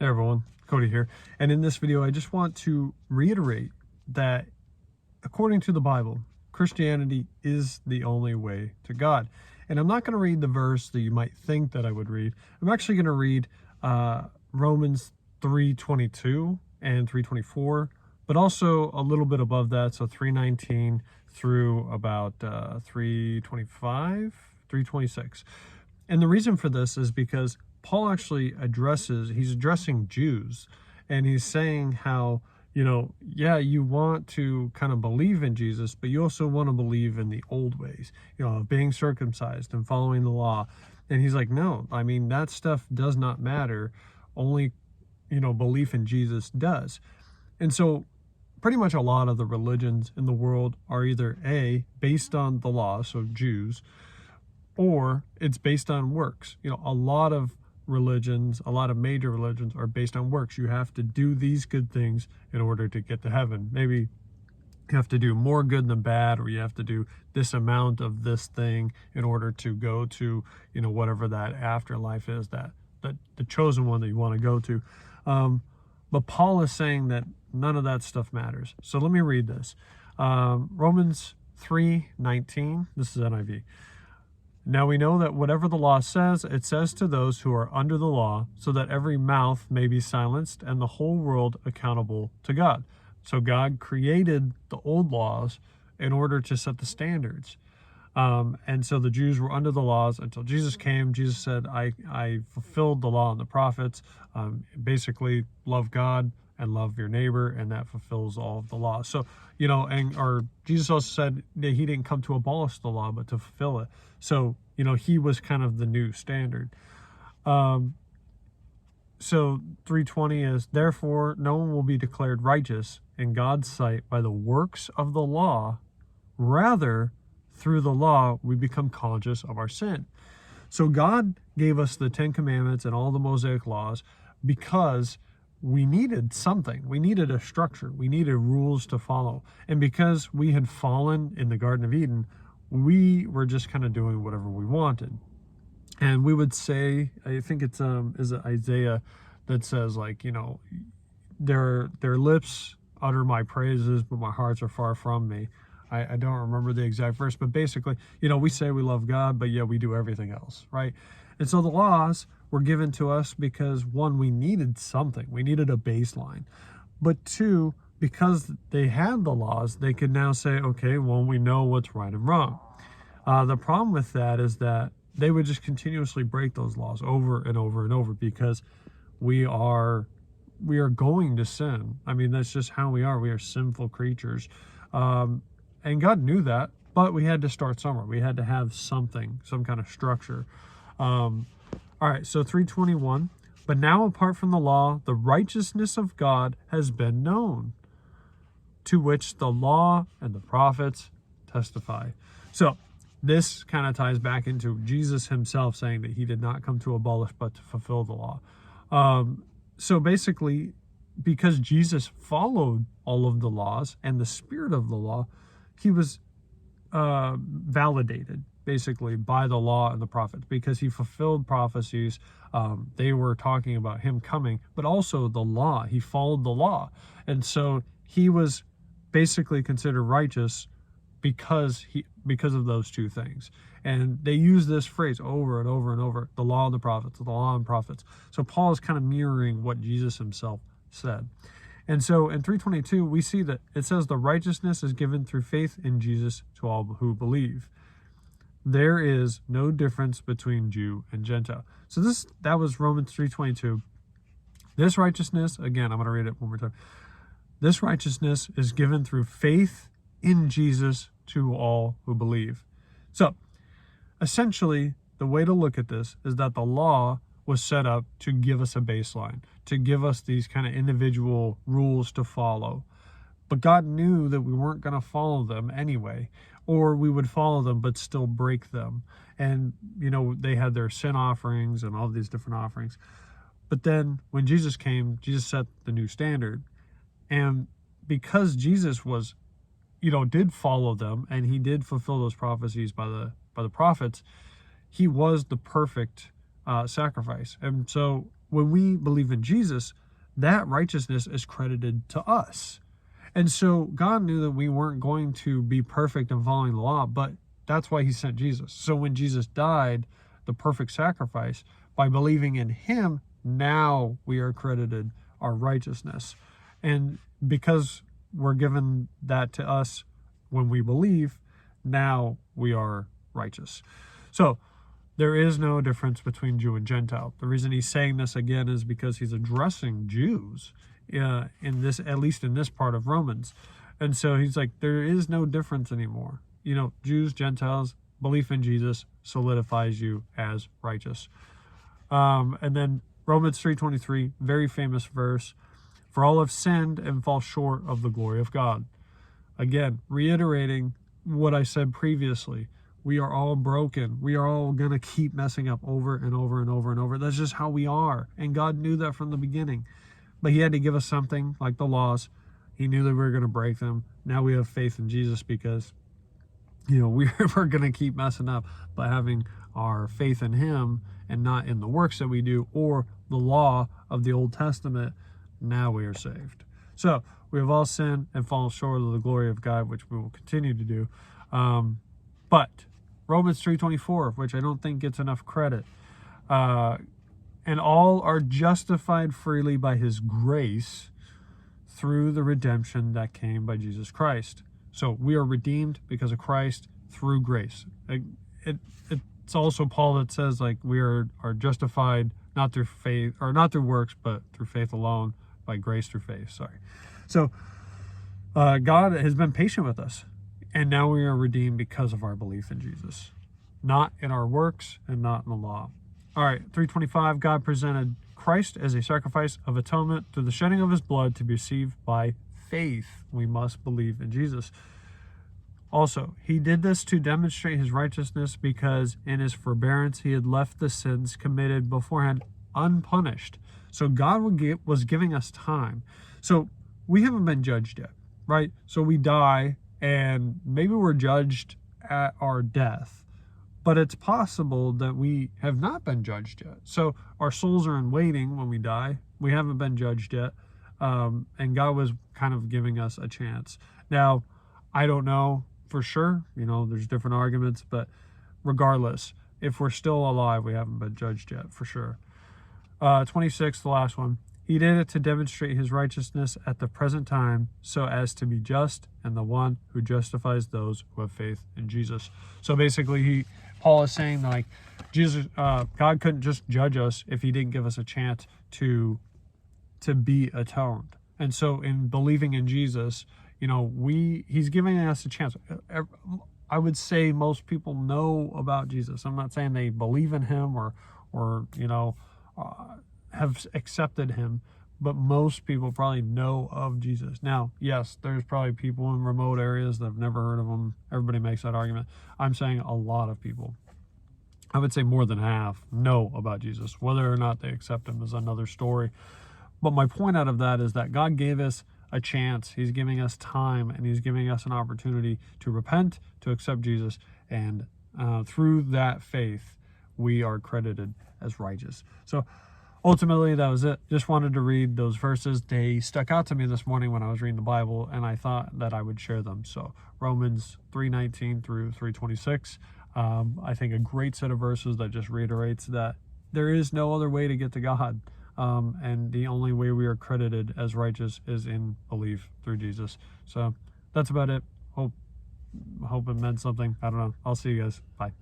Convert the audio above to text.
Hey everyone, Cody here. And in this video, I just want to reiterate that according to the Bible, Christianity is the only way to God. And I'm not going to read the verse that you might think that I would read. I'm actually going to read Romans 3:22 and 3:24, but also a little bit above that. So 3:19 through about 3:25, 3:26. And the reason for this is because Paul actually he's addressing Jews, and he's saying how, yeah, you want to kind of believe in Jesus, but you also want to believe in the old ways, of being circumcised and following the law. And he's like, no, I mean, that stuff does not matter. Only, belief in Jesus does. And so pretty much a lot of the religions in the world are either based on the law, so Jews, or it's based on works. A lot of religions, a lot of major religions are based on works. You have to do these good things in order to get to heaven. Maybe you have to do more good than bad, or you have to do this amount of this thing in order to go to, whatever that afterlife is, that the chosen one that you want to go to. But Paul is saying that none of that stuff matters. So let me read this. Romans 3:19, this is NIV. Now we know that whatever the law says, it says to those who are under the law, so that every mouth may be silenced and the whole world accountable to God. So God created the old laws in order to set the standards. And so the Jews were under the laws until Jesus came. Jesus said, I fulfilled the law and the prophets. Basically, love God and love your neighbor, and that fulfills all of the law. So, Jesus also said that he didn't come to abolish the law, but to fulfill it. So, he was kind of the new standard. So 3:20 is, therefore, no one will be declared righteous in God's sight by the works of the law. Rather, through the law, we become conscious of our sin. So God gave us the 10 Commandments and all the Mosaic laws because we needed something. We needed a structure. We needed rules to follow. And because we had fallen in the Garden of Eden, we were just kind of doing whatever we wanted. And we would say, I think it's is it Isaiah that says, like, their lips utter my praises, but my hearts are far from me. I don't remember the exact verse, but basically, we say we love God, but yeah, we do everything else, right? And so the laws were given to us because, one, we needed something. We needed a baseline. But two, because they had the laws, they could now say, okay, well, we know what's right and wrong. The problem with that is that they would just continuously break those laws over and over and over because we are going to sin. I mean, that's just how we are. We are sinful creatures. And God knew that, but we had to start somewhere. We had to have something, some kind of structure. All right, so 3:21. But now, apart from the law, the righteousness of God has been known, to which the law and the prophets testify. So this kind of ties back into Jesus himself saying that he did not come to abolish, but to fulfill the law. So basically, because Jesus followed all of the laws and the spirit of the law, he was validated basically by the law and the prophets because he fulfilled prophecies. They were talking about him coming, but also the law. He followed the law. And so he was basically considered righteous because of those two things. And they use this phrase over and over and over, the law and the prophets, the law and prophets. So Paul is kind of mirroring what Jesus himself said. And so in 3:22, we see that it says the righteousness is given through faith in Jesus to all who believe. There is no difference between Jew and Gentile. So that was Romans 3:22. This righteousness, again, I'm going to read it one more time. This righteousness is given through faith in Jesus to all who believe. So essentially, the way to look at this is that the law was set up to give us a baseline, to give us these kind of individual rules to follow. But God knew that we weren't going to follow them anyway, or we would follow them but still break them. And, they had their sin offerings and all these different offerings. But then when Jesus came, Jesus set the new standard. And because Jesus was, did follow them and he did fulfill those prophecies by the prophets, he was the perfect sacrifice. And so when we believe in Jesus, that righteousness is credited to us. And so God knew that we weren't going to be perfect in following the law, but that's why he sent Jesus. So when Jesus died, the perfect sacrifice, by believing in him, now we are credited our righteousness. And because we're given that to us when we believe, now we are righteous. So there is no difference between Jew and Gentile. The reason he's saying this again is because he's addressing Jews in this, at least in this part of Romans. And so he's like, there is no difference anymore. You know, Jews, Gentiles, belief in Jesus solidifies you as righteous. And then Romans 3:23, very famous verse, for all have sinned and fall short of the glory of God. Again, reiterating what I said previously, we are all broken. We are all going to keep messing up over and over and over and over. That's just how we are. And God knew that from the beginning. But he had to give us something like the laws. He knew that we were going to break them. Now we have faith in Jesus because, you know, we're going to keep messing up. But having our faith in him and not in the works that we do or the law of the Old Testament, now we are saved. So we have all sinned and fallen short of the glory of God, which we will continue to do. But Romans 3:24, which I don't think gets enough credit, and all are justified freely by his grace through the redemption that came by Jesus Christ. So we are redeemed because of Christ through grace. It's also Paul that says, like, we are justified not through faith, or not through works, but through faith alone, by grace through faith. Sorry. So God has been patient with us. And now we are redeemed because of our belief in Jesus, not in our works and not in the law. All right, 3:25, God presented Christ as a sacrifice of atonement through the shedding of his blood to be received by faith. We must believe in Jesus. Also, he did this to demonstrate his righteousness because in his forbearance he had left the sins committed beforehand unpunished. So God was giving us time. So we haven't been judged yet, right? So we die and maybe we're judged at our death, but it's possible that we have not been judged yet. So our souls are in waiting when we die. We haven't been judged yet. And God was kind of giving us a chance. Now, I don't know for sure, you know, there's different arguments, but regardless, if we're still alive, we haven't been judged yet for sure. 26, the last one. He did it to demonstrate his righteousness at the present time so as to be just and the one who justifies those who have faith in Jesus. So basically, Paul is saying that, like, God couldn't just judge us if he didn't give us a chance to be atoned. And so in believing in Jesus, you know, he's giving us a chance. I would say most people know about Jesus. I'm not saying they believe in him or you know, have accepted him, but most people probably know of Jesus. Now, yes, there's probably people in remote areas that have never heard of him. Everybody makes that argument. I'm saying a lot of people, I would say more than half, know about Jesus. Whether or not they accept him is another story. But my point out of that is that God gave us a chance. He's giving us time, and he's giving us an opportunity to repent, to accept Jesus, and through that faith, we are credited as righteous. So ultimately, that was it. Just wanted to read those verses. They stuck out to me this morning when I was reading the Bible, and I thought that I would share them. So Romans 3:19 through 3:26, I think a great set of verses that just reiterates that there is no other way to get to God. And the only way we are credited as righteous is in belief through Jesus. So that's about it. Hope it meant something. I don't know. I'll see you guys. Bye.